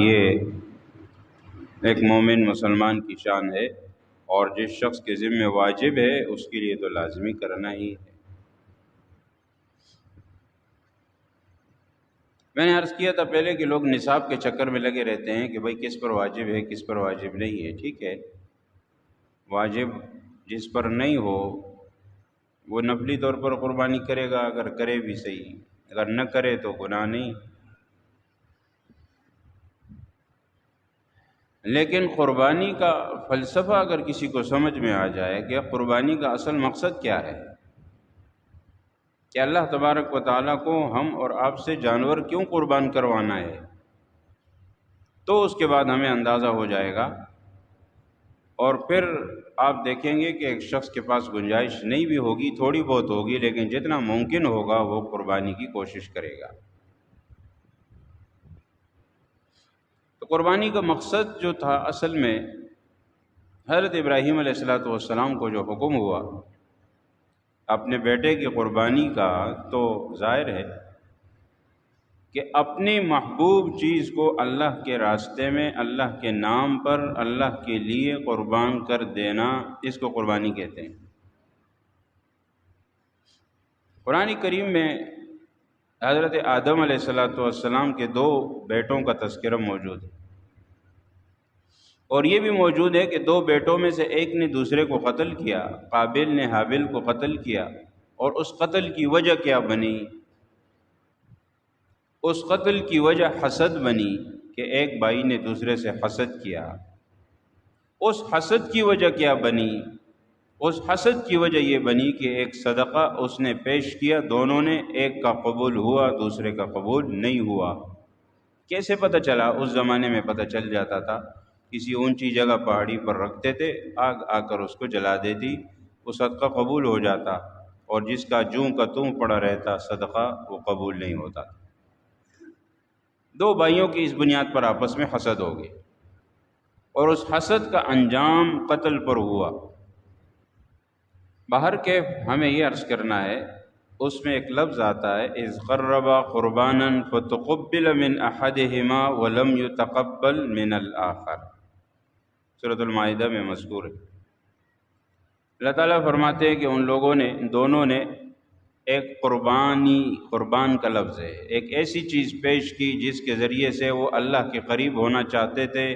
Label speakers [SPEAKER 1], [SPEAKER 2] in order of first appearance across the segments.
[SPEAKER 1] یہ ایک مومن مسلمان کی شان ہے، اور جس شخص کے ذمہ واجب ہے اس کے لیے تو لازمی کرنا ہی ہے۔ میں نے عرض کیا تھا پہلے کہ لوگ نصاب کے چکر میں لگے رہتے ہیں کہ بھئی کس پر واجب ہے کس پر واجب نہیں ہے۔ ٹھیک ہے، واجب جس پر نہیں ہو وہ نفلی طور پر قربانی کرے گا، اگر کرے بھی صحیح، اگر نہ کرے تو گناہ نہیں۔ لیکن قربانی کا فلسفہ اگر کسی کو سمجھ میں آ جائے کہ قربانی کا اصل مقصد کیا ہے، کہ اللہ تبارک و تعالیٰ کو ہم اور آپ سے جانور کیوں قربان کروانا ہے، تو اس کے بعد ہمیں اندازہ ہو جائے گا، اور پھر آپ دیکھیں گے کہ ایک شخص کے پاس گنجائش نہیں بھی ہوگی، تھوڑی بہت ہوگی، لیکن جتنا ممکن ہوگا وہ قربانی کی کوشش کرے گا۔ تو قربانی کا مقصد جو تھا اصل میں، حضرت ابراہیم علیہ السلام کو جو حکم ہوا اپنے بیٹے کی قربانی کا، تو ظاہر ہے کہ اپنی محبوب چیز کو اللہ کے راستے میں، اللہ کے نام پر، اللہ کے لیے قربان کر دینا، اس کو قربانی کہتے ہیں۔ قرآن کریم میں حضرت آدم علیہ السلام کے 2 بیٹوں کا تذکرہ موجود ہے، اور یہ بھی موجود ہے کہ 2 بیٹوں میں سے ایک نے دوسرے کو قتل کیا، قابل نے حابل کو قتل کیا، اور اس قتل کی وجہ کیا بنی؟ اس قتل کی وجہ حسد بنی، کہ ایک بھائی نے دوسرے سے حسد کیا۔ اس حسد کی وجہ کیا بنی؟ اس حسد کی وجہ یہ بنی کہ ایک صدقہ اس نے پیش کیا، دونوں نے، ایک کا قبول ہوا دوسرے کا قبول نہیں ہوا۔ کیسے پتہ چلا؟ اس زمانے میں پتہ چل جاتا تھا، کسی اونچی جگہ پہاڑی پر رکھتے تھے، آگ آ کر اس کو جلا دیتی، وہ صدقہ قبول ہو جاتا، اور جس کا جوں کا توں پڑا رہتا صدقہ وہ قبول نہیں ہوتا۔ 2 بھائیوں کی اس بنیاد پر آپس میں حسد ہو گئی، اور اس حسد کا انجام قتل پر ہوا۔ باہر کے ہمیں یہ عرض کرنا ہے، اس میں ایک لفظ آتا ہے اذ قربا قربانا فتقبل من احدہما ولم يتقبل من الآخر، سورۃ المائدہ میں مذکور ہے۔ اللہ تعالیٰ فرماتے ہیں کہ ان لوگوں نے، دونوں نے ایک قربان کا لفظ ہے، ایک ایسی چیز پیش کی جس کے ذریعے سے وہ اللہ کے قریب ہونا چاہتے تھے،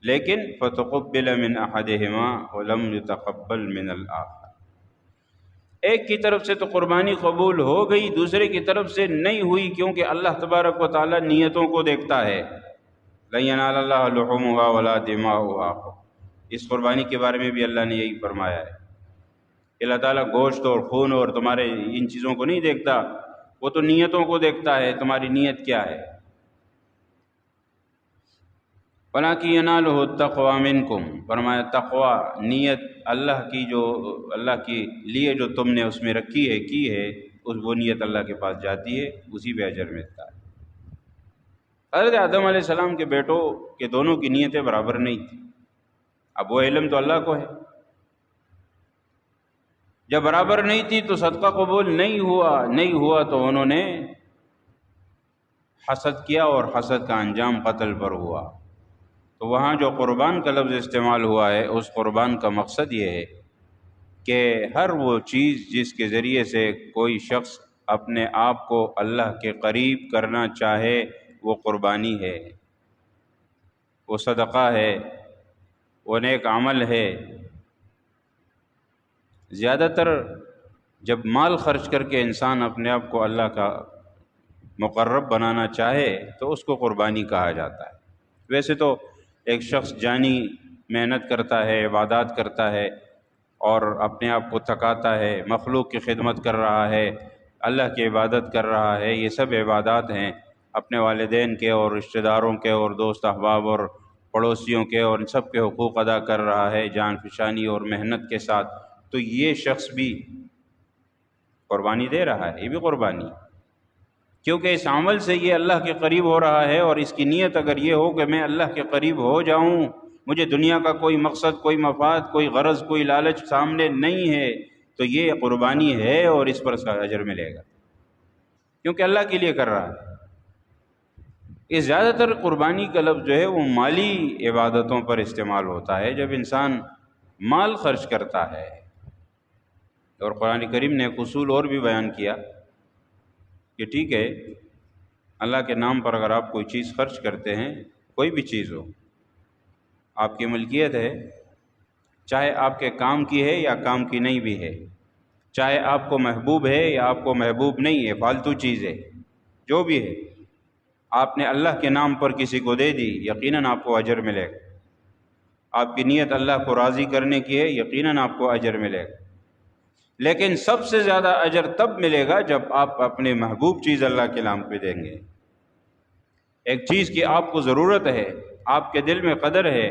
[SPEAKER 1] لیکن فتقبل من احدہما ولم يتقبل من الآخر، ایک کی طرف سے تو قربانی قبول ہو گئی، دوسرے کی طرف سے نہیں ہوئی، کیونکہ اللہ تبارک و تعالیٰ نیتوں کو دیکھتا ہے۔ لن ینال اللہ لحومها ولا دماؤها، اس قربانی کے بارے میں بھی اللہ نے یہی فرمایا ہے کہ اللہ تعالیٰ گوشت اور خون اور تمہارے ان چیزوں کو نہیں دیکھتا، وہ تو نیتوں کو دیکھتا ہے، تمہاری نیت کیا ہے۔ وَلَٰكِن يَنَالُهُ التَّقْوَىٰ مِنكُمْ، فرمایا تقویٰ، نیت اللہ کی، جو اللہ کے لیے جو تم نے اس میں رکھی ہے، کی ہے، وہ نیت اللہ کے پاس جاتی ہے، اسی پہ اجر ملتا ہے۔ حضرت آدم علیہ السلام کے بیٹوں کے دونوں کی نیتیں برابر نہیں تھیں، اب وہ علم تو اللہ کو ہے، جب برابر نہیں تھی تو صدقہ قبول نہیں ہوا تو انہوں نے حسد کیا، اور حسد کا انجام قتل پر ہوا۔ تو وہاں جو قربان کا لفظ استعمال ہوا ہے، اس قربان کا مقصد یہ ہے کہ ہر وہ چیز جس کے ذریعے سے کوئی شخص اپنے آپ کو اللہ کے قریب کرنا چاہے، وہ قربانی ہے، وہ صدقہ ہے، وہ نیک عمل ہے۔ زیادہ تر جب مال خرچ کر کے انسان اپنے آپ کو اللہ کا مقرب بنانا چاہے تو اس کو قربانی کہا جاتا ہے۔ ویسے تو ایک شخص جانی محنت کرتا ہے، عبادات کرتا ہے، اور اپنے آپ کو تھکاتا ہے، مخلوق کی خدمت کر رہا ہے، اللہ کی عبادت کر رہا ہے، یہ سب عبادات ہیں، اپنے والدین کے اور رشتہ داروں کے اور دوست احباب اور پڑوسیوں کے، اور ان سب کے حقوق ادا کر رہا ہے جان فشانی اور محنت کے ساتھ، تو یہ شخص بھی قربانی دے رہا ہے، یہ بھی قربانی، کیونکہ اس عمل سے یہ اللہ کے قریب ہو رہا ہے، اور اس کی نیت اگر یہ ہو کہ میں اللہ کے قریب ہو جاؤں، مجھے دنیا کا کوئی مقصد، کوئی مفاد، کوئی غرض، کوئی لالچ سامنے نہیں ہے، تو یہ قربانی ہے، اور اس پر اجر ملے گا، کیونکہ اللہ کے لیے کر رہا ہے۔ یہ زیادہ تر قربانی کا لفظ جو ہے وہ مالی عبادتوں پر استعمال ہوتا ہے، جب انسان مال خرچ کرتا ہے۔ اور قرآن کریم نے ایک اصول اور بھی بیان کیا کہ ٹھیک ہے، اللہ کے نام پر اگر آپ کوئی چیز خرچ کرتے ہیں، کوئی بھی چیز ہو، آپ کی ملکیت ہے، چاہے آپ کے کام کی ہے یا کام کی نہیں بھی ہے، چاہے آپ کو محبوب ہے یا آپ کو محبوب نہیں ہے، فالتو چیز ہے، جو بھی ہے، آپ نے اللہ کے نام پر کسی کو دے دی، یقیناً آپ کو اجر ملے گا۔ آپ کی نیت اللہ کو راضی کرنے کی ہے، یقیناً آپ کو اجر ملے گا۔ لیکن سب سے زیادہ اجر تب ملے گا جب آپ اپنے محبوب چیز اللہ کے نام پہ دیں گے۔ ایک چیز کی آپ کو ضرورت ہے، آپ کے دل میں قدر ہے،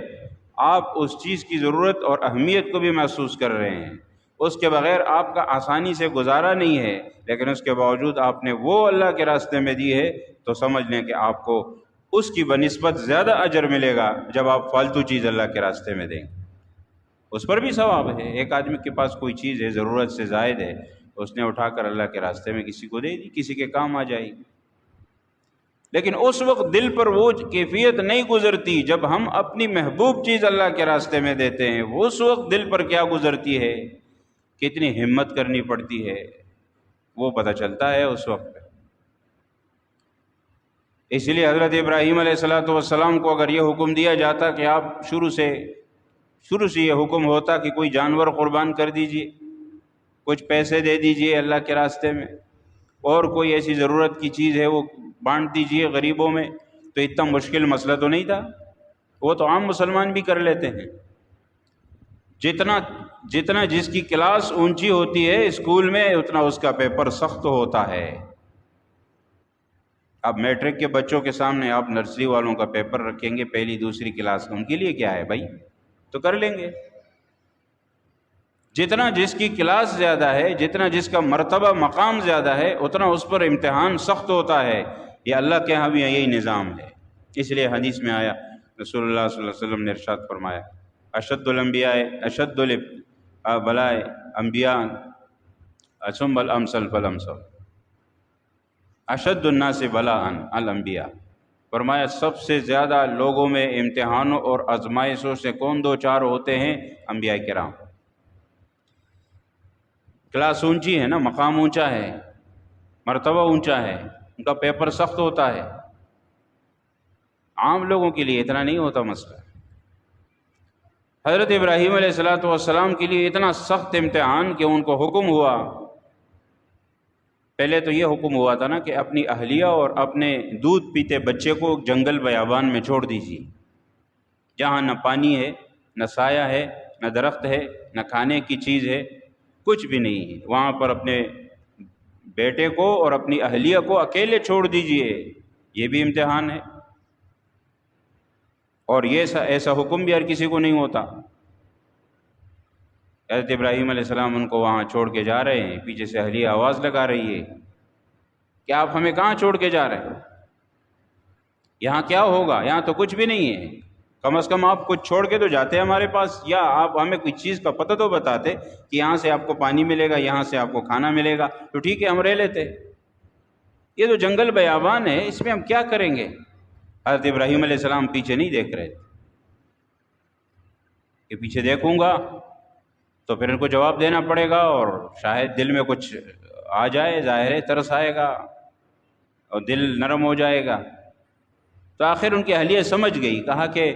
[SPEAKER 1] آپ اس چیز کی ضرورت اور اہمیت کو بھی محسوس کر رہے ہیں، اس کے بغیر آپ کا آسانی سے گزارا نہیں ہے، لیکن اس کے باوجود آپ نے وہ اللہ کے راستے میں دی ہے، تو سمجھ لیں کہ آپ کو اس کی بنسبت زیادہ اجر ملے گا جب آپ فالتو چیز اللہ کے راستے میں دیں گے۔ اس پر بھی ثواب ہے۔ ایک آدمی کے پاس کوئی چیز ہے، ضرورت سے زائد ہے، اس نے اٹھا کر اللہ کے راستے میں کسی کو دے دی، کسی کے کام آ جائے گی، لیکن اس وقت دل پر وہ کیفیت نہیں گزرتی جب ہم اپنی محبوب چیز اللہ کے راستے میں دیتے ہیں۔ وہ اس وقت دل پر کیا گزرتی ہے، کتنی ہمت کرنی پڑتی ہے، وہ پتہ چلتا ہے اس وقت۔ اس لیے حضرت ابراہیم علیہ السلام کو اگر یہ حکم دیا جاتا کہ آپ شروع سے یہ حکم ہوتا کہ کوئی جانور قربان کر دیجئے، کچھ پیسے دے دیجئے اللہ کے راستے میں، اور کوئی ایسی ضرورت کی چیز ہے وہ بانٹ دیجئے غریبوں میں، تو اتنا مشکل مسئلہ تو نہیں تھا، وہ تو عام مسلمان بھی کر لیتے ہیں۔ جتنا جس کی کلاس اونچی ہوتی ہے اسکول میں، اتنا اس کا پیپر سخت ہوتا ہے۔ اب میٹرک کے بچوں کے سامنے آپ نرسری والوں کا پیپر رکھیں گے، پہلی دوسری کلاس کا، ان کے لیے کیا ہے بھائی، تو کر لیں گے۔ جتنا جس کی کلاس زیادہ ہے، جتنا جس کا مرتبہ مقام زیادہ ہے، اتنا اس پر امتحان سخت ہوتا ہے۔ یہ اللہ کے ہاں بھی یہی نظام ہے۔ اس لیے حدیث میں آیا، رسول اللہ صلی اللہ علیہ وسلم نے ارشاد فرمایا، اشد الانبیاء اشد البلاء انبیاء ثم الامثل فالامثل، اشد الناس بلاء الانبیاء۔ فرمایا سب سے زیادہ لوگوں میں امتحانوں اور آزمائشوں سے کون دو چار ہوتے ہیں؟ انبیاء کرام۔ کلاس اونچی ہے نا، مقام اونچا ہے، مرتبہ اونچا ہے، ان کا پیپر سخت ہوتا ہے۔ عام لوگوں کے لیے اتنا نہیں ہوتا مسئلہ۔ حضرت ابراہیم علیہ السلام کے لیے اتنا سخت امتحان کہ ان کو حکم ہوا، پہلے تو یہ حکم ہوا تھا نا کہ اپنی اہلیہ اور اپنے دودھ پیتے بچے کو جنگل بیابان میں چھوڑ دیجیے، جہاں نہ پانی ہے، نہ سایہ ہے، نہ درخت ہے، نہ کھانے کی چیز ہے، کچھ بھی نہیں ہے، وہاں پر اپنے بیٹے کو اور اپنی اہلیہ کو اکیلے چھوڑ دیجیے۔ یہ بھی امتحان ہے، اور یہ ایسا حکم بھی ہر کسی کو نہیں ہوتا۔ حضرت ابراہیم علیہ السلام ان کو وہاں چھوڑ کے جا رہے ہیں، پیچھے سے اہلیہ آواز لگا رہی ہے کہ آپ ہمیں کہاں چھوڑ کے جا رہے ہیں، یہاں کیا ہوگا، یہاں تو کچھ بھی نہیں ہے، کم از کم آپ کچھ چھوڑ کے تو جاتے ہمارے پاس، یا آپ ہمیں کوئی چیز کا پتہ تو بتاتے کہ یہاں سے آپ کو پانی ملے گا، یہاں سے آپ کو کھانا ملے گا، تو ٹھیک ہے ہم رہ لیتے۔ یہ تو جنگل بیابان ہے، اس میں ہم کیا کریں گے؟ حضرت ابراہیم علیہ السلام پیچھے نہیں دیکھ رہے کہ پیچھے دیکھوں گا تو پھر ان کو جواب دینا پڑے گا، اور شاید دل میں کچھ آ جائے، ظاہر ہے ترس آئے گا اور دل نرم ہو جائے گا۔ تو آخر ان کی اہلیہ سمجھ گئی، کہا کہ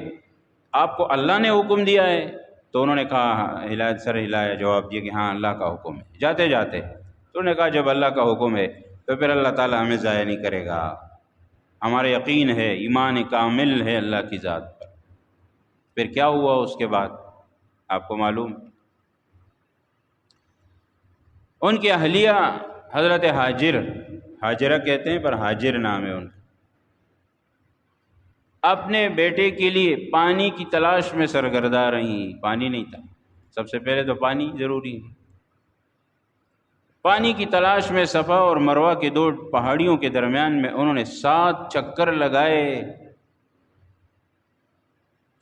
[SPEAKER 1] آپ کو اللہ نے حکم دیا ہے؟ تو انہوں نے کہا، سر ہلایا، جواب دیا کہ ہاں اللہ کا حکم ہے۔ جاتے جاتے تو انہوں نے کہا جب اللہ کا حکم ہے تو پھر اللہ تعالیٰ ہمیں ضائع نہیں کرے گا، ہمارا یقین ہے، ایمان کامل ہے اللہ کی ذات پر۔ پھر کیا ہوا اس کے بعد آپ کو معلوم، ان کی اہلیہ حضرت ہاجرہ کہتے ہیں پر ہاجر نام ہے ان کا، اپنے بیٹے کے لیے پانی کی تلاش میں سرگردہ رہیں۔ پانی نہیں تھا، سب سے پہلے تو پانی ضروری ہے۔ پانی کی تلاش میں صفا اور مروہ کے دو پہاڑیوں کے درمیان میں انہوں نے 7 چکر لگائے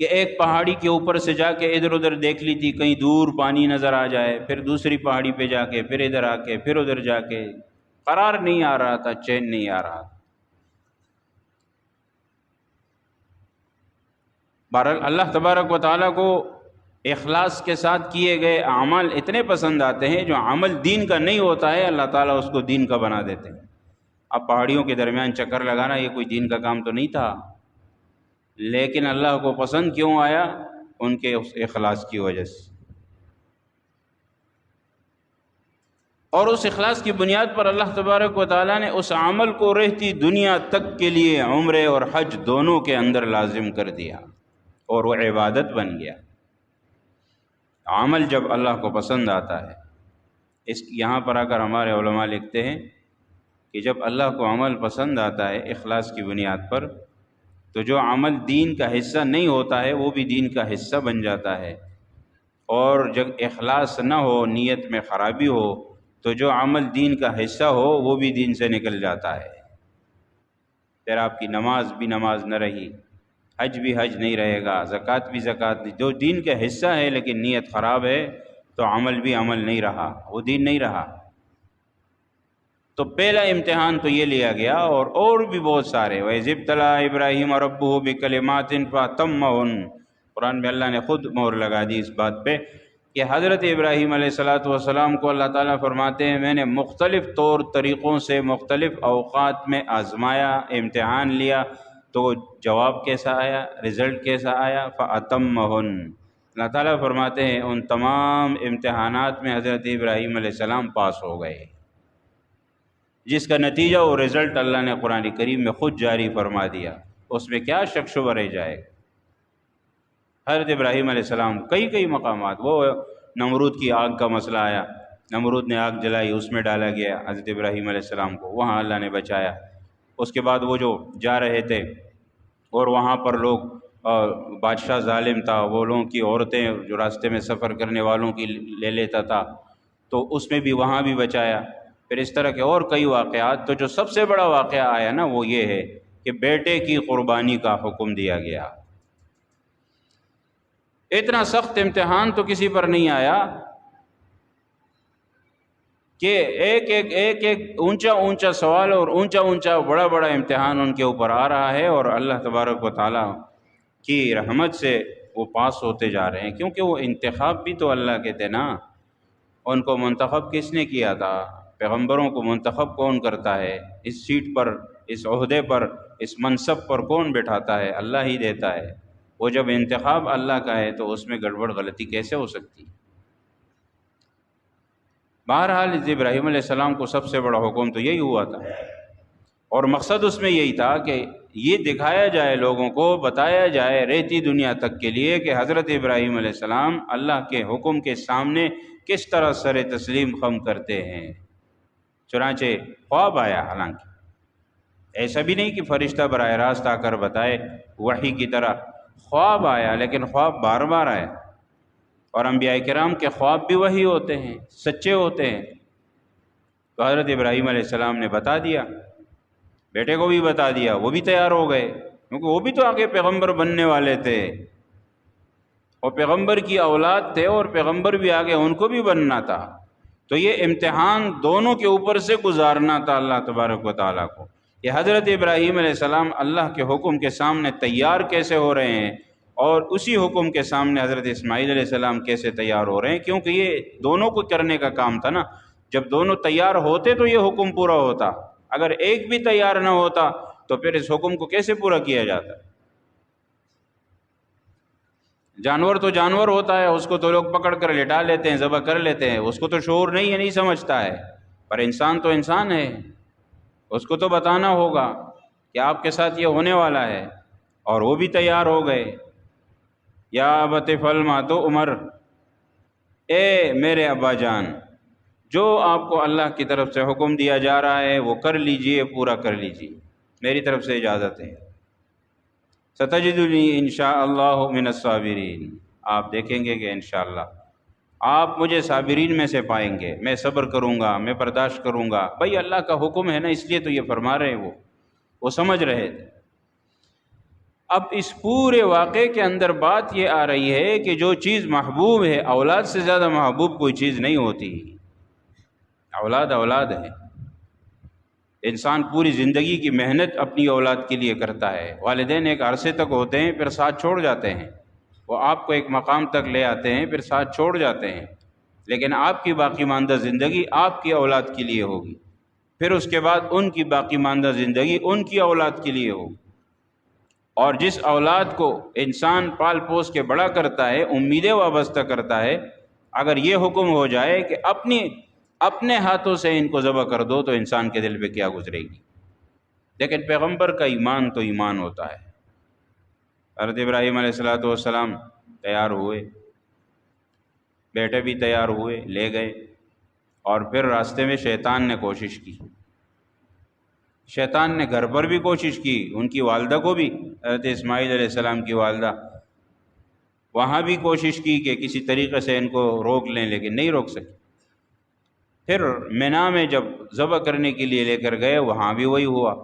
[SPEAKER 1] کہ ایک پہاڑی کے اوپر سے جا کے ادھر ادھر دیکھ لی تھی، کہیں دور پانی نظر آ جائے، پھر دوسری پہاڑی پہ جا کے، پھر ادھر آ کے، پھر ادھر جا کے، قرار نہیں آ رہا تھا، چین نہیں آ رہا تھا۔ بہرحال اللہ تبارک و تعالیٰ کو اخلاص کے ساتھ کیے گئے اعمال اتنے پسند آتے ہیں، جو عمل دین کا نہیں ہوتا ہے اللہ تعالیٰ اس کو دین کا بنا دیتے ہیں۔ اب پہاڑیوں کے درمیان چکر لگانا یہ کوئی دین کا کام تو نہیں تھا، لیکن اللہ کو پسند کیوں آیا؟ ان کے اس اخلاص کی وجہ سے، اور اس اخلاص کی بنیاد پر اللہ تبارک و تعالیٰ نے اس عمل کو رہتی دنیا تک کے لیے عمرے اور حج دونوں کے اندر لازم کر دیا، اور وہ عبادت بن گیا۔ عمل جب اللہ کو پسند آتا ہے، یہاں پر آ کر ہمارے علماء لکھتے ہیں کہ جب اللہ کو عمل پسند آتا ہے اخلاص کی بنیاد پر، تو جو عمل دین کا حصہ نہیں ہوتا ہے وہ بھی دین کا حصہ بن جاتا ہے، اور جب اخلاص نہ ہو، نیت میں خرابی ہو، تو جو عمل دین کا حصہ ہو وہ بھی دین سے نکل جاتا ہے۔ پھر آپ کی نماز بھی نماز نہ رہی، حج بھی حج نہیں رہے گا، زکوٰۃ بھی زکوٰۃ نہیں، جو دین کا حصہ ہے لیکن نیت خراب ہے تو عمل بھی عمل نہیں رہا، وہ دین نہیں رہا۔ تو پہلا امتحان تو یہ لیا گیا، اور بھی بہت سارے، وَإِذِ ابْتَلَىٰ إِبْرَاهِيمَ رَبُّهُ بِكَلِمَاتٍ فَأَتَمَّهُنَّ، قرآن میں اللہ نے خود مہر لگا دی اس بات پہ کہ حضرت ابراہیم علیہ السلام کو اللہ تعالیٰ فرماتے ہیں میں نے مختلف طور طریقوں سے مختلف اوقات میں آزمایا، امتحان لیا، تو جواب کیسا آیا، رزلٹ کیسا آیا؟ فَأَتَمَّهُنَّ، اللہ تعالیٰ فرماتے ہیں ان تمام امتحانات میں حضرت ابراہیم علیہ السلام پاس ہو گئے، جس کا نتیجہ اور رزلٹ اللہ نے قرآن کریم میں خود جاری فرما دیا، اس میں کیا شک شبہ رہ جائے گا۔ حضرت ابراہیم علیہ السلام کئی مقامات، وہ نمرود کی آگ کا مسئلہ آیا، نمرود نے آگ جلائی، اس میں ڈالا گیا حضرت ابراہیم علیہ السلام کو، وہاں اللہ نے بچایا۔ اس کے بعد وہ جو جا رہے تھے اور وہاں پر لوگ، بادشاہ ظالم تھا، وہ لوگوں کی عورتیں جو راستے میں سفر کرنے والوں کی لے لیتا تھا، تو اس میں بھی وہاں بھی بچایا۔ پھر اس طرح کے اور کئی واقعات، تو جو سب سے بڑا واقعہ آیا نا وہ یہ ہے کہ بیٹے کی قربانی کا حکم دیا گیا۔ اتنا سخت امتحان تو کسی پر نہیں آیا کہ ایک اونچا سوال اور اونچا بڑا امتحان ان کے اوپر آ رہا ہے، اور اللہ تبارک و تعالیٰ کی رحمت سے وہ پاس ہوتے جا رہے ہیں، کیونکہ وہ انتخاب بھی تو اللہ کے تھے نا۔ ان کو منتخب کس نے کیا تھا؟ پیغمبروں کو منتخب کون کرتا ہے؟ اس سیٹ پر، اس عہدے پر، اس منصب پر کون بٹھاتا ہے؟ اللہ ہی دیتا ہے۔ وہ جب انتخاب اللہ کا ہے تو اس میں گڑبڑ غلطی کیسے ہو سکتی؟ بہرحال ابراہیم علیہ السلام کو سب سے بڑا حکم تو یہی ہوا تھا، اور مقصد اس میں یہی تھا کہ یہ دکھایا جائے، لوگوں کو بتایا جائے رہتی دنیا تک کے لیے کہ حضرت ابراہیم علیہ السلام اللہ کے حکم کے سامنے کس طرح سر تسلیم خم کرتے ہیں۔ چنانچہ خواب آیا، حالانکہ ایسا بھی نہیں کہ فرشتہ براہ راست آ کر بتائے وحی کی طرح، خواب آیا، لیکن خواب بار بار آیا، اور انبیاء کرام کے خواب بھی وہی ہوتے ہیں، سچے ہوتے ہیں۔ تو حضرت ابراہیم علیہ السلام نے بتا دیا، بیٹے کو بھی بتا دیا، وہ بھی تیار ہو گئے، کیونکہ وہ بھی تو آگے پیغمبر بننے والے تھے، اور پیغمبر کی اولاد تھے، اور پیغمبر بھی آگے ان کو بھی بننا تھا۔ تو یہ امتحان دونوں کے اوپر سے گزارنا تھا اللہ تبارک و تعالیٰ کو۔ یہ حضرت ابراہیم علیہ السلام اللہ کے حکم کے سامنے تیار کیسے ہو رہے ہیں، اور اسی حکم کے سامنے حضرت اسماعیل علیہ السلام کیسے تیار ہو رہے ہیں، کیونکہ یہ دونوں کو کرنے کا کام تھا نا۔ جب دونوں تیار ہوتے تو یہ حکم پورا ہوتا، اگر ایک بھی تیار نہ ہوتا تو پھر اس حکم کو کیسے پورا کیا جاتا؟ جانور تو جانور ہوتا ہے، اس کو تو لوگ پکڑ کر لٹا لیتے ہیں، ذبح کر لیتے ہیں، اس کو تو شعور نہیں ہے، نہیں سمجھتا ہے، پر انسان تو انسان ہے، اس کو تو بتانا ہوگا کہ آپ کے ساتھ یہ ہونے والا ہے، اور وہ بھی تیار ہو گئے۔ یا ابت افعل ما تؤمر، اے میرے ابا جان، جو آپ کو اللہ کی طرف سے حکم دیا جا رہا ہے وہ کر لیجئے، پورا کر لیجئے، میری طرف سے اجازت ہے۔ ستجدنی انشاء اللہ من الصابرین، آپ دیکھیں گے کہ انشاءاللہ آپ مجھے صابرین میں سے پائیں گے، میں صبر کروں گا، میں برداشت کروں گا۔ بھائی اللہ کا حکم ہے نا، اس لیے تو یہ فرما رہے ہیں، وہ سمجھ رہے تھے۔ اب اس پورے واقعے کے اندر بات یہ آ رہی ہے کہ جو چیز محبوب ہے، اولاد سے زیادہ محبوب کوئی چیز نہیں ہوتی، اولاد اولاد ہے۔ انسان پوری زندگی کی محنت اپنی اولاد کے لیے کرتا ہے، والدین ایک عرصے تک ہوتے ہیں پھر ساتھ چھوڑ جاتے ہیں، وہ آپ کو ایک مقام تک لے آتے ہیں پھر ساتھ چھوڑ جاتے ہیں، لیکن آپ کی باقی ماندہ زندگی آپ کی اولاد کے لیے ہوگی، پھر اس کے بعد ان کی باقی ماندہ زندگی ان کی اولاد کے لیے ہوگی۔ اور جس اولاد کو انسان پال پوس کے بڑا کرتا ہے، امیدیں وابستہ کرتا ہے، اگر یہ حکم ہو جائے کہ اپنے ہاتھوں سے ان کو ذبح کر دو تو انسان کے دل پہ کیا گزرے گی۔ لیکن پیغمبر کا ایمان تو ایمان ہوتا ہے۔ حضرت ابراہیم علیہ السلام تیار ہوئے، بیٹے بھی تیار ہوئے، لے گئے، اور پھر راستے میں شیطان نے کوشش کی، شیطان نے گھر پر بھی کوشش کی، ان کی والدہ کو بھی، حضرت اسماعیل علیہ السلام کی والدہ، وہاں بھی کوشش کی کہ کسی طریقے سے ان کو روک لیں، لیکن نہیں روک سکے۔ پھر مینا میں جب ذبح کرنے کے لیے لے کر گئے، وہاں بھی وہی ہوا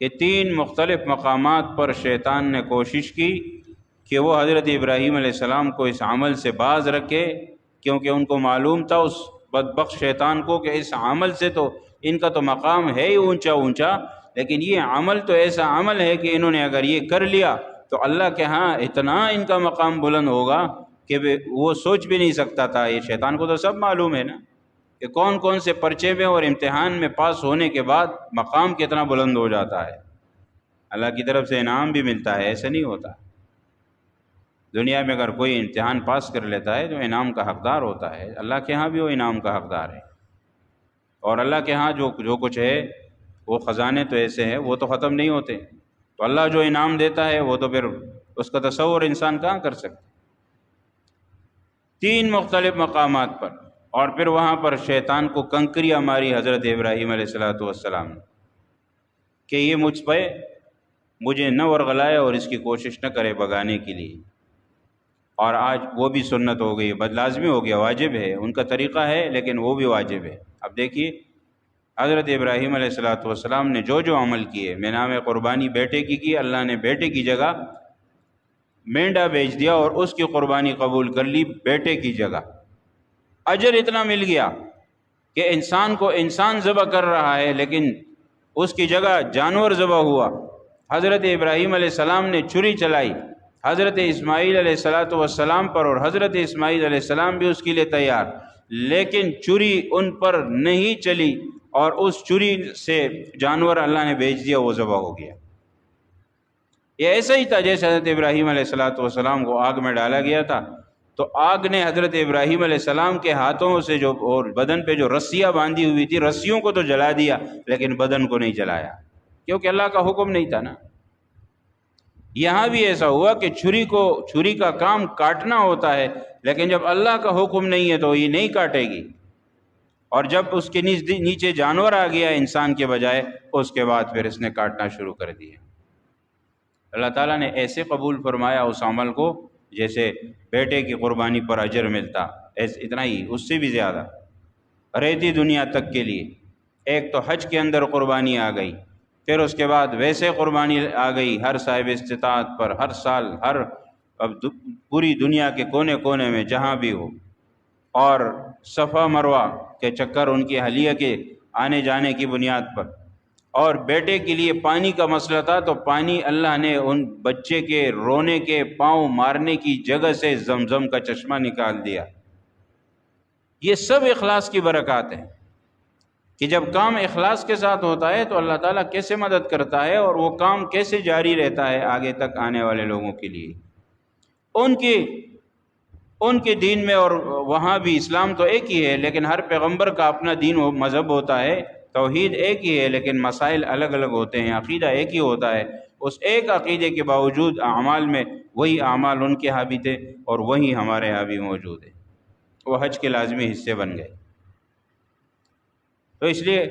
[SPEAKER 1] کہ 3 مختلف مقامات پر شیطان نے کوشش کی کہ وہ حضرت ابراہیم علیہ السلام کو اس عمل سے باز رکھے، کیونکہ ان کو معلوم تھا اس بدبخت شیطان کو کہ اس عمل سے تو ان کا تو مقام ہے ہی اونچا اونچا، لیکن یہ عمل تو ایسا عمل ہے کہ انہوں نے اگر یہ کر لیا تو اللہ کے ہاں اتنا ان کا مقام بلند ہوگا کہ وہ سوچ بھی نہیں سکتا تھا۔ یہ شیطان کو تو سب معلوم ہے نا کہ کون کون سے پرچے میں اور امتحان میں پاس ہونے کے بعد مقام کتنا بلند ہو جاتا ہے، اللہ کی طرف سے انعام بھی ملتا ہے، ایسا نہیں ہوتا۔ دنیا میں اگر کوئی امتحان پاس کر لیتا ہے تو انعام کا حقدار ہوتا ہے، اللہ کے ہاں بھی وہ انعام کا حقدار ہے، اور اللہ کے ہاں جو کچھ ہے وہ خزانے تو ایسے ہیں وہ تو ختم نہیں ہوتے، تو اللہ جو انعام دیتا ہے وہ تو پھر اس کا تصور انسان کہاں کر سکتا۔ 3 مختلف مقامات پر، اور پھر وہاں پر شیطان کو کنکریاں ماری حضرت ابراہیم علیہ السلام نے کہ یہ مجھے نہ ورغلائے اور اس کی کوشش نہ کرے بگانے کے لیے، اور آج وہ بھی سنت ہو گئی، بد لازمی ہو گیا، واجب ہے، ان کا طریقہ ہے لیکن وہ بھی واجب ہے۔ اب دیکھیے حضرت ابراہیم علیہ السلام نے جو عمل کیے، مینا میں قربانی بیٹے کی، اللہ نے بیٹے کی جگہ مینڈا بیچ دیا اور اس کی قربانی قبول کر لی بیٹے کی جگہ، اجر اتنا مل گیا کہ انسان کو انسان ذبح کر رہا ہے لیکن اس کی جگہ جانور ذبح ہوا۔ حضرت ابراہیم علیہ السلام نے چھری چلائی حضرت اسماعیل علیہ السلام پر، اور حضرت اسماعیل علیہ السلام بھی اس کے لیے تیار، لیکن چھری ان پر نہیں چلی، اور اس چھری سے جانور اللہ نے بیچ دیا، وہ ذبح ہو گیا۔ یہ ایسا ہی تھا جیسے حضرت ابراہیم علیہ السلام کو آگ میں ڈالا گیا تھا، تو آگ نے حضرت ابراہیم علیہ السلام کے ہاتھوں سے اور بدن پہ جو رسیاں باندھی ہوئی تھی، رسیوں کو تو جلا دیا لیکن بدن کو نہیں جلایا، کیونکہ اللہ کا حکم نہیں تھا نا۔ یہاں بھی ایسا ہوا کہ چھری کا کام کاٹنا ہوتا ہے، لیکن جب اللہ کا حکم نہیں ہے تو یہ نہیں کاٹے گی، اور جب اس کے نیچے جانور آ گیا انسان کے بجائے، اس کے بعد پھر اس نے کاٹنا شروع کر دیا۔ اللہ تعالیٰ نے ایسے قبول فرمایا اس عمل کو جیسے بیٹے کی قربانی پر اجر ملتا، اتنا ہی، اس سے بھی زیادہ رہتی دنیا تک کے لیے۔ ایک تو حج کے اندر قربانی آ گئی، پھر اس کے بعد ویسے قربانی آ گئی ہر صاحب استطاعت پر، ہر سال، اب پوری دنیا کے کونے کونے میں جہاں بھی ہو، اور صفا مروہ کے چکر ان کی اہلیہ کے آنے جانے کی بنیاد پر، اور بیٹے کے لیے پانی کا مسئلہ تھا تو پانی اللہ نے ان بچے کے رونے کے پاؤں مارنے کی جگہ سے زمزم کا چشمہ نکال دیا۔ یہ سب اخلاص کی برکات ہیں کہ جب کام اخلاص کے ساتھ ہوتا ہے تو اللہ تعالیٰ کیسے مدد کرتا ہے، اور وہ کام کیسے جاری رہتا ہے آگے تک آنے والے لوگوں کے لیے۔ ان کے دین میں، اور وہاں بھی اسلام تو ایک ہی ہے لیکن ہر پیغمبر کا اپنا دین و مذہب ہوتا ہے، توحید ایک ہی ہے لیکن مسائل الگ الگ ہوتے ہیں، عقیدہ ایک ہی ہوتا ہے۔ اس ایک عقیدے کے باوجود اعمال میں وہی اعمال ان کے ہاں بھی تھے اور وہی ہمارے ہاں بھی موجود ہے، وہ حج کے لازمی حصے بن گئے۔ تو اس لیے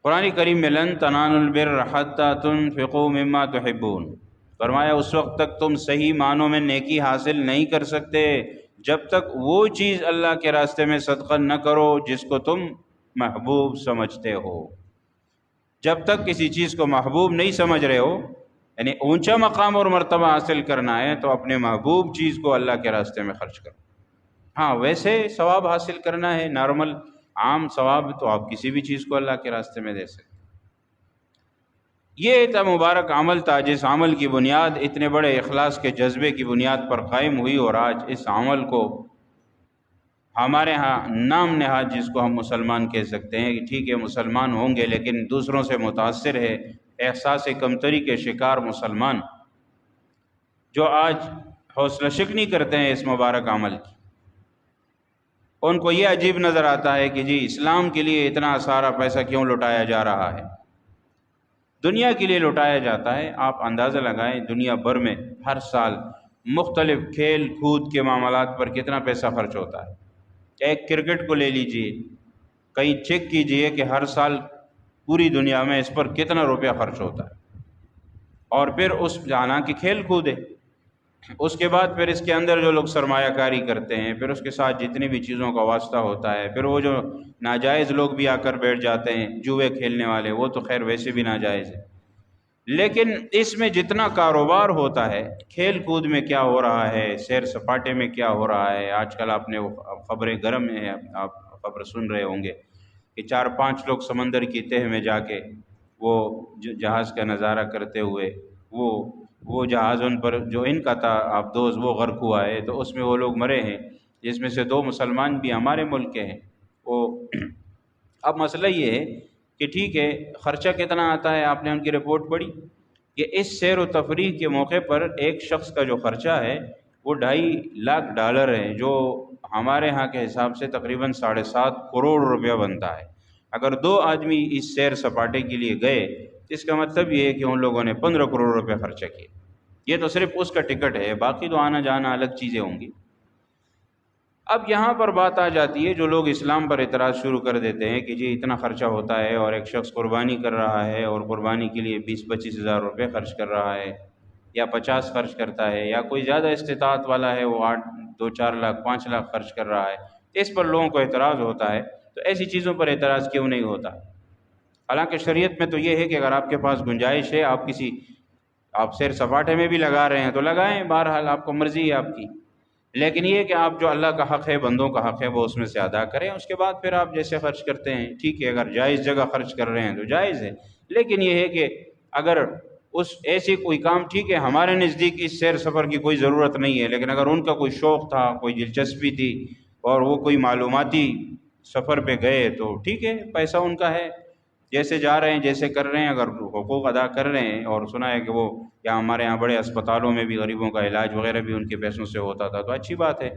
[SPEAKER 1] قرآن کریم میں لن تنالوا البر حتی تنفقوا مما تحبون، فرمایا اس وقت تک تم صحیح معنوں میں نیکی حاصل نہیں کر سکتے جب تک وہ چیز اللہ کے راستے میں صدقہ نہ کرو جس کو تم محبوب سمجھتے ہو۔ جب تک کسی چیز کو محبوب نہیں سمجھ رہے ہو، یعنی اونچا مقام اور مرتبہ حاصل کرنا ہے تو اپنے محبوب چیز کو اللہ کے راستے میں خرچ کرو۔ ہاں ویسے ثواب حاصل کرنا ہے، نارمل عام ثواب تو آپ کسی بھی چیز کو اللہ کے راستے میں دے سکتے. یہ اتنا مبارک عمل تھا جس عمل کی بنیاد اتنے بڑے اخلاص کے جذبے کی بنیاد پر قائم ہوئی، اور آج اس عمل کو ہمارے ہاں نام نہاد جس کو ہم مسلمان کہہ سکتے ہیں کہ ٹھیک ہے مسلمان ہوں گے لیکن دوسروں سے متاثر ہے، احساس کمتری کے شکار مسلمان جو آج حوصلہ شکنی کرتے ہیں اس مبارک عمل کی، ان کو یہ عجیب نظر آتا ہے کہ جی اسلام کے لیے اتنا سارا پیسہ کیوں لٹایا جا رہا ہے. دنیا کے لیے لٹایا جاتا ہے. آپ اندازہ لگائیں دنیا بھر میں ہر سال مختلف کھیل کود کے معاملات پر کتنا پیسہ خرچ ہوتا ہے. ایک کرکٹ کو لے لیجئے، کہیں چیک کیجئے کہ ہر سال پوری دنیا میں اس پر کتنا روپیہ خرچ ہوتا ہے، اور پھر اس جانا کہ کھیل کود ہے، اس کے بعد پھر اس کے اندر جو لوگ سرمایہ کاری کرتے ہیں، پھر اس کے ساتھ جتنی بھی چیزوں کا واسطہ ہوتا ہے، پھر وہ جو ناجائز لوگ بھی آ کر بیٹھ جاتے ہیں جوئے کھیلنے والے، وہ تو خیر ویسے بھی ناجائز ہے، لیکن اس میں جتنا کاروبار ہوتا ہے، کھیل کود میں کیا ہو رہا ہے، سیر سپاٹے میں کیا ہو رہا ہے. آج کل آپ نے وہ خبریں گرم ہیں، آپ خبر سن رہے ہوں گے کہ 4-5 لوگ سمندر کی تہہ میں جا کے وہ جہاز کا نظارہ کرتے ہوئے وہ جہاز ان پر جو ان کا تھا آبدوز وہ غرق ہوا ہے، تو اس میں وہ لوگ مرے ہیں جس میں سے 2 مسلمان بھی ہمارے ملک کے ہیں. اب مسئلہ یہ ہے کہ ٹھیک ہے خرچہ کتنا آتا ہے، آپ نے ان کی رپورٹ پڑھی کہ اس سیر و تفریح کے موقع پر ایک شخص کا جو خرچہ ہے وہ $2.5 لاکھ ہے، جو ہمارے ہاں کے حساب سے تقریباً 7.5 کروڑ روپیہ بنتا ہے. اگر 2 آدمی اس سیر سپاٹے کے لیے گئے، اس کا مطلب یہ ہے کہ ان لوگوں نے 15 کروڑ روپے خرچہ کیے. یہ تو صرف اس کا ٹکٹ ہے، باقی تو آنا جانا الگ چیزیں ہوں گی. اب یہاں پر بات آ جاتی ہے جو لوگ اسلام پر اعتراض شروع کر دیتے ہیں کہ جی اتنا خرچہ ہوتا ہے اور ایک شخص قربانی کر رہا ہے اور قربانی کے لیے 20-25 ہزار روپے خرچ کر رہا ہے یا 50 خرچ کرتا ہے، یا کوئی زیادہ استطاعت والا ہے وہ 2-4 لاکھ 5 لاکھ خرچ کر رہا ہے، اس پر لوگوں کو اعتراض ہوتا ہے. تو ایسی چیزوں پر اعتراض کیوں نہیں ہوتا؟ حالانکہ شریعت میں تو یہ ہے کہ اگر آپ کے پاس گنجائش ہے، آپ سیر سپاٹے میں بھی لگا رہے ہیں تو لگائیں، بہرحال آپ کو مرضی ہے آپ کی، لیکن یہ کہ آپ جو اللہ کا حق ہے، بندوں کا حق ہے، وہ اس میں سے ادا کریں. اس کے بعد پھر آپ جیسے خرچ کرتے ہیں ٹھیک ہے، اگر جائز جگہ خرچ کر رہے ہیں تو جائز ہے، لیکن یہ ہے کہ اگر ایسی کوئی کام ٹھیک ہے ہمارے نزدیک اس سیر سفر کی کوئی ضرورت نہیں ہے، لیکن اگر ان کا کوئی شوق تھا، کوئی دلچسپی تھی اور وہ کوئی معلوماتی سفر پہ گئے تو ٹھیک ہے، پیسہ ان کا ہے، جیسے جا رہے ہیں جیسے کر رہے ہیں، اگر حقوق ادا کر رہے ہیں. اور سنا ہے کہ وہ یا ہمارے یہاں بڑے اسپتالوں میں بھی غریبوں کا علاج وغیرہ بھی ان کے پیسوں سے ہوتا تھا، تو اچھی بات ہے.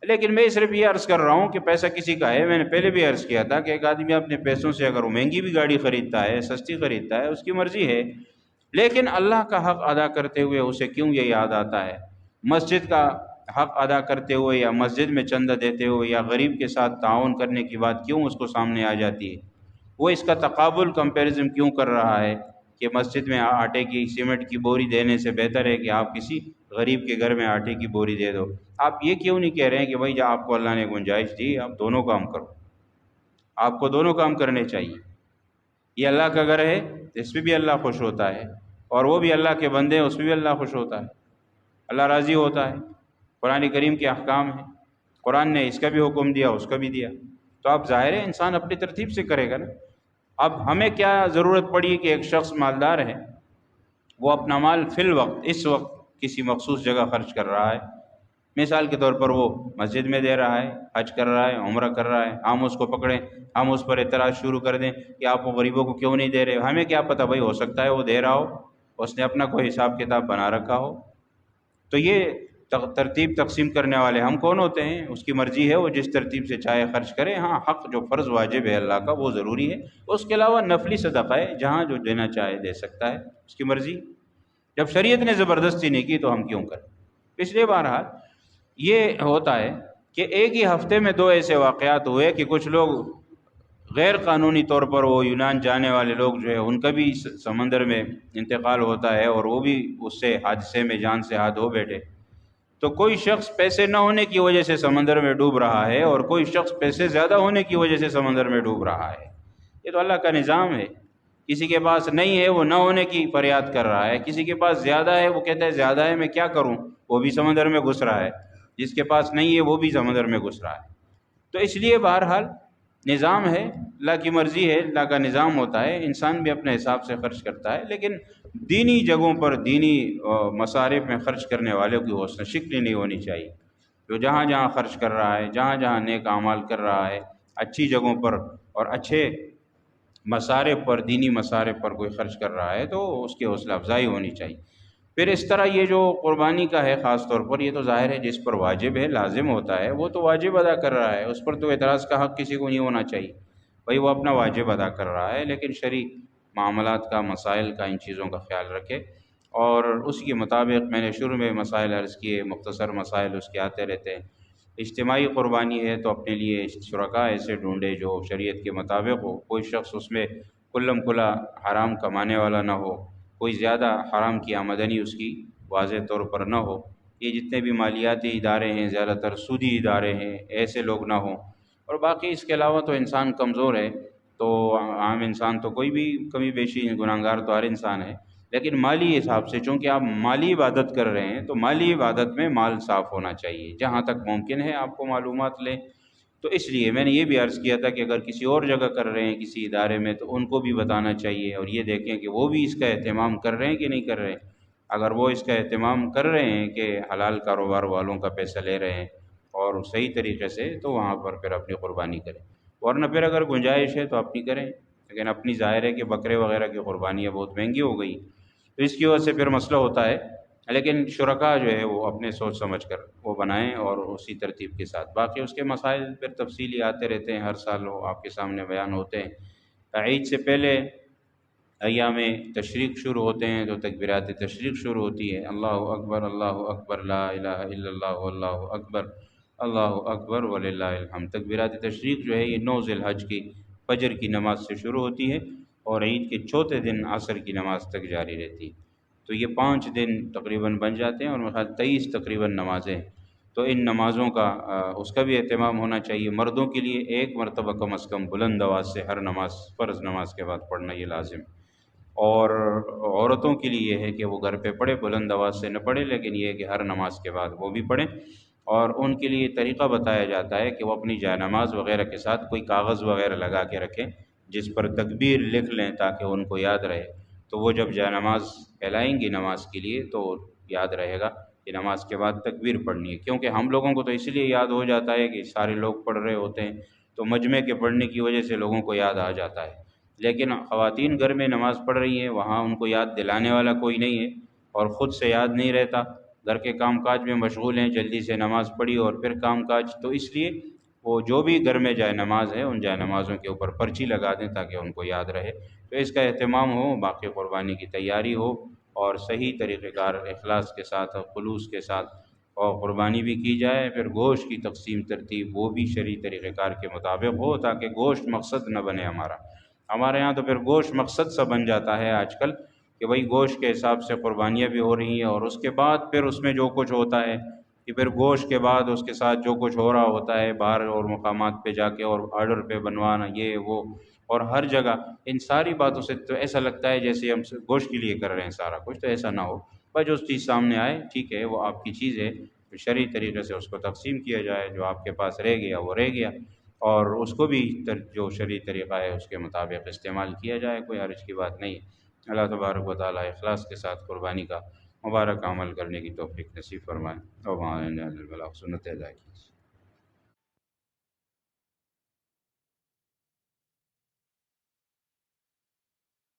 [SPEAKER 1] لیکن میں صرف یہ عرض کر رہا ہوں کہ پیسہ کسی کا ہے. میں نے پہلے بھی عرض کیا تھا کہ ایک آدمی اپنے پیسوں سے اگر وہ مہنگی بھی گاڑی خریدتا ہے، سستی خریدتا ہے، اس کی مرضی ہے، لیکن اللہ کا حق ادا کرتے ہوئے اسے کیوں یہ یاد آتا ہے؟ مسجد کا حق ادا کرتے ہوئے یا مسجد میں چندہ دیتے ہوئے یا غریب کے ساتھ تعاون کرنے کی بات کیوں اس کو سامنے آ جاتی ہے؟ وہ اس کا تقابل کمپیریزن کیوں کر رہا ہے کہ مسجد میں آٹے کی سیمنٹ کی بوری دینے سے بہتر ہے کہ آپ کسی غریب کے گھر میں آٹے کی بوری دے دو؟ آپ یہ کیوں نہیں کہہ رہے ہیں کہ بھائی جب آپ کو اللہ نے گنجائش دی آپ دونوں کام کرو، آپ کو دونوں کام کرنے چاہیے. یہ اللہ کا گھر ہے، اس میں بھی اللہ خوش ہوتا ہے، اور وہ بھی اللہ کے بندے ہیں، اس میں بھی اللہ خوش ہوتا ہے، اللہ راضی ہوتا ہے. قرآن کریم کے احکام ہیں، قرآن نے اس کا بھی حکم دیا اس کا بھی دیا، تو اب ظاہر ہے انسان اپنی ترتیب سے کرے گا نا. اب ہمیں کیا ضرورت پڑی کہ ایک شخص مالدار ہے، وہ اپنا مال فی الوقت اس وقت کسی مخصوص جگہ خرچ کر رہا ہے، مثال کے طور پر وہ مسجد میں دے رہا ہے، حج کر رہا ہے، عمرہ کر رہا ہے. ہم اس کو پکڑیں، ہم اس پر اعتراض شروع کر دیں کہ آپ وہ غریبوں کو کیوں نہیں دے رہے؟ ہمیں کیا پتہ بھائی، ہو سکتا ہے وہ دے رہا ہو، اس نے اپنا کوئی حساب کتاب بنا رکھا ہو. تو یہ ترتیب تقسیم کرنے والے ہم کون ہوتے ہیں؟ اس کی مرضی ہے، وہ جس ترتیب سے چاہے خرچ کرے. ہاں حق جو فرض واجب ہے اللہ کا وہ ضروری ہے، اس کے علاوہ نفلی صدقہ ہے، جہاں جو دینا چاہے دے سکتا ہے، اس کی مرضی. جب شریعت نے زبردستی نہیں کی تو ہم کیوں کریں؟ اس لیے بہرحال یہ ہوتا ہے کہ ایک ہی ہفتے میں 2 ایسے واقعات ہوئے کہ کچھ لوگ غیر قانونی طور پر وہ یونان جانے والے لوگ جو ہے ان کا بھی سمندر میں انتقال ہوتا ہے اور وہ بھی اس سے حادثے میں جان سے ہاتھ دھو بیٹھے. تو کوئی شخص پیسے نہ ہونے کی وجہ سے سمندر میں ڈوب رہا ہے اور کوئی شخص پیسے زیادہ ہونے کی وجہ سے سمندر میں ڈوب رہا ہے. یہ تو اللہ کا نظام ہے. کسی کے پاس نہیں ہے وہ نہ ہونے کی فریاد کر رہا ہے، کسی کے پاس زیادہ ہے وہ کہتا ہے زیادہ ہے میں کیا کروں، وہ بھی سمندر میں گھس رہا ہے. جس کے پاس نہیں ہے وہ بھی سمندر میں گھس رہا ہے. تو اس لیے بہرحال نظام ہے، اللہ کی مرضی ہے، اللہ کا نظام ہوتا ہے، انسان بھی اپنے حساب سے خرچ کرتا ہے، لیکن دینی جگہوں پر دینی مصارف میں خرچ کرنے والوں کی حسن شکلی نہیں ہونی چاہیے۔ جو جہاں جہاں خرچ کر رہا ہے، جہاں جہاں نیک اعمال کر رہا ہے، اچھی جگہوں پر اور اچھے مصارف پر، دینی مصارف پر کوئی خرچ کر رہا ہے تو اس کی حوصلہ افزائی ہونی چاہیے۔ پھر اس طرح یہ جو قربانی کا ہے خاص طور پر، یہ تو ظاہر ہے جس پر واجب ہے، لازم ہوتا ہے، وہ تو واجب ادا کر رہا ہے، اس پر تو اعتراض کا حق کسی کو نہیں ہونا چاہیے، بھئی وہ اپنا واجب ادا کر رہا ہے، لیکن شرعی معاملات کا، مسائل کا، ان چیزوں کا خیال رکھے اور اس کے مطابق میں نے شروع میں مسائل عرض کیے، مختصر مسائل اس کے آتے رہتے ہیں۔ اجتماعی قربانی ہے تو اپنے لیے شرکاء ایسے ڈھونڈے جو شریعت کے مطابق ہو، کوئی شخص اس میں کلم کلا حرام کمانے والا نہ ہو، کوئی زیادہ حرام کی آمدنی اس کی واضح طور پر نہ ہو۔ یہ جتنے بھی مالیاتی ادارے ہیں زیادہ تر سودی ادارے ہیں، ایسے لوگ نہ ہوں، اور باقی اس کے علاوہ تو انسان کمزور ہے، تو عام انسان تو کوئی بھی کمی بیشی گناہگار تو ہر انسان ہے، لیکن مالی حساب سے چونکہ آپ مالی عبادت کر رہے ہیں تو مالی عبادت میں مال صاف ہونا چاہیے، جہاں تک ممکن ہے آپ کو معلومات لیں۔ تو اس لیے میں نے یہ بھی عرض کیا تھا کہ اگر کسی اور جگہ کر رہے ہیں کسی ادارے میں تو ان کو بھی بتانا چاہیے اور یہ دیکھیں کہ وہ بھی اس کا اہتمام کر رہے ہیں کہ نہیں کر رہے ہیں۔ اگر وہ اس کا اہتمام کر رہے ہیں کہ حلال کاروبار والوں کا پیسہ لے رہے ہیں اور صحیح طریقے سے، تو وہاں پر پھر اپنی قربانی کریں، ورنہ پھر اگر گنجائش ہے تو اپنی کریں، لیکن اپنی ظاہر ہے کہ بکرے وغیرہ کی قربانیاں بہت مہنگی ہو گئی، تو اس کی وجہ سے پھر مسئلہ ہوتا ہے۔ لیکن شرکاء جو ہے وہ اپنے سوچ سمجھ کر وہ بنائیں اور اسی ترتیب کے ساتھ، باقی اس کے مسائل پھر تفصیلی آتے رہتے ہیں، ہر سال وہ آپ کے سامنے بیان ہوتے ہیں۔ عید سے پہلے ایام تشریق شروع ہوتے ہیں تو تکبیرات تشریق شروع ہوتی ہے، اللہ اکبر لا الہ الا اللہ اللہ اکبر، اللہ اکبر وللہ الحمد۔ تکبیرات تشریق جو ہے یہ 9 ذی الحج کی فجر کی نماز سے شروع ہوتی ہے اور عید کے چوتھے دن عصر کی نماز تک جاری رہتی ہے، تو یہ 5 دن تقریباً بن جاتے ہیں، اور میرے خیال 23 تقریباً نمازیں ہیں، تو ان نمازوں کا اس کا بھی اہتمام ہونا چاہیے۔ مردوں کے لیے ایک مرتبہ کم از کم بلند آواز سے ہر نماز، فرض نماز کے بعد پڑھنا یہ لازم ہے، اور عورتوں کے لیے یہ ہے کہ وہ گھر پہ پڑھے، بلند آواز سے نہ پڑھے، لیکن یہ ہے کہ ہر نماز کے بعد وہ بھی پڑھیں، اور ان کے لیے طریقہ بتایا جاتا ہے کہ وہ اپنی جائے نماز وغیرہ کے ساتھ کوئی کاغذ وغیرہ لگا کے رکھیں جس پر تکبیر لکھ لیں تاکہ ان کو یاد رہے، تو وہ جب جائے نماز پھیلائیں گی نماز کے لیے تو یاد رہے گا کہ نماز کے بعد تکبیر پڑھنی ہے، کیونکہ ہم لوگوں کو تو اس لیے یاد ہو جاتا ہے کہ سارے لوگ پڑھ رہے ہوتے ہیں تو مجمع کے پڑھنے کی وجہ سے لوگوں کو یاد آ جاتا ہے، لیکن خواتین گھر میں نماز پڑھ رہی ہیں، وہاں ان کو یاد دلانے والا کوئی نہیں ہے اور خود سے یاد نہیں رہتا، گھر کے کام کاج میں مشغول ہیں، جلدی سے نماز پڑھی اور پھر کام کاج، تو اس لیے وہ جو بھی گھر میں جائے نماز ہے ان جائے نمازوں کے اوپر پرچی لگا دیں تاکہ ان کو یاد رہے، تو اس کا اہتمام ہو، باقی قربانی کی تیاری ہو اور صحیح طریقہ کار اخلاص کے ساتھ اور خلوص کے ساتھ اور قربانی بھی کی جائے، پھر گوشت کی تقسیم ترتیب وہ بھی شرعی طریقہ کار کے مطابق ہو تاکہ گوشت مقصد نہ بنے ہمارا۔ ہمارے ہاں تو پھر گوشت مقصد سا بن جاتا ہے آج کل کہ بھئی گوشت کے حساب سے قربانیاں بھی ہو رہی ہیں، اور اس کے بعد پھر اس میں جو کچھ ہوتا ہے کہ پھر گوشت کے بعد اس کے ساتھ جو کچھ ہو رہا ہوتا ہے باہر اور مقامات پہ جا کے اور آرڈر پہ بنوانا یہ وہ، اور ہر جگہ ان ساری باتوں سے تو ایسا لگتا ہے جیسے ہم گوشت کے لیے کر رہے ہیں سارا کچھ، تو ایسا نہ ہو، بس جو چیز سامنے آئے ٹھیک ہے وہ آپ کی چیز ہے، شرعی طریقے سے اس کو تقسیم کیا جائے، جو آپ کے پاس رہ گیا وہ رہ گیا، اور اس کو بھی جو شرعی طریقہ ہے اس کے مطابق استعمال کیا جائے، کوئی حرج کی بات نہیں ہے۔ اللہ تبارک و تعالیٰ اخلاص کے ساتھ قربانی کا مبارک عمل کرنے کی توفیق نصیب فرمائے، اور وہاں سنت ادا کی۔